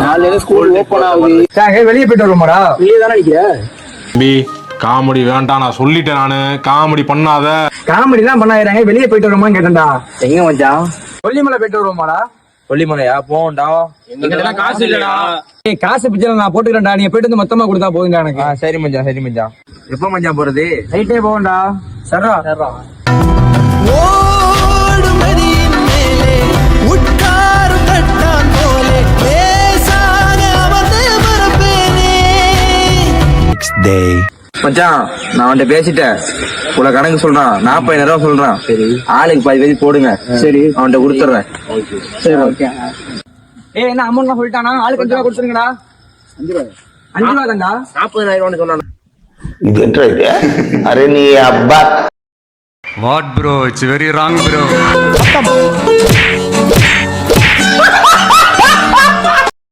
நாளைல school open ஆகுது. வெளியே போயிட்டு வருமாடா? வெளியே தானே நிக்கிற? தம்பி காமெடி வேண்டாம், நான் சொல்லிட்டேன். நானு காமெடி பண்ணாத. காமெடி தான் பண்ணாங்க. வெளியே போயிட்டு வருமான்னு கேட்டேன்டா. எங்க மச்சான்? கொல்லிமலை போயிட்டு வருவோமாடா? கொல்லிமலையா? போண்டா. எங்கடா காசு இல்லடா. ஏய் காசு பிச்சை நான் போட்டுக்கிறேன்டா. நீ போயிட்டு வந்து மொத்தமா கொடுத்தா போதுங்க எனக்கு. சரி மச்சான், சரி மச்சான். எப்போ மச்சான் போறது? நைட்டே போகண்டா. சரா சரா மச்சான் நான் அவன்கிட்ட பேசிட்டேன். உள்ள கணக்கு சொல்றான். 40,000 சொல்றான். சரி, ஆளுக்கு 10 பேருக்கு போடுங்க. சரி, அவன்கிட்ட கொடுத்துறேன். சரி ஓகே. ஏய் என்ன அமௌண்ட் சொல்லிட்டானா? ஆளுக்கு 5 ரூபா கொடுத்துருங்கடா. 5 ரூபா தான்டா. 40,000 சொன்னான். अरे नहीं अब्बा What bro? It's very wrong bro.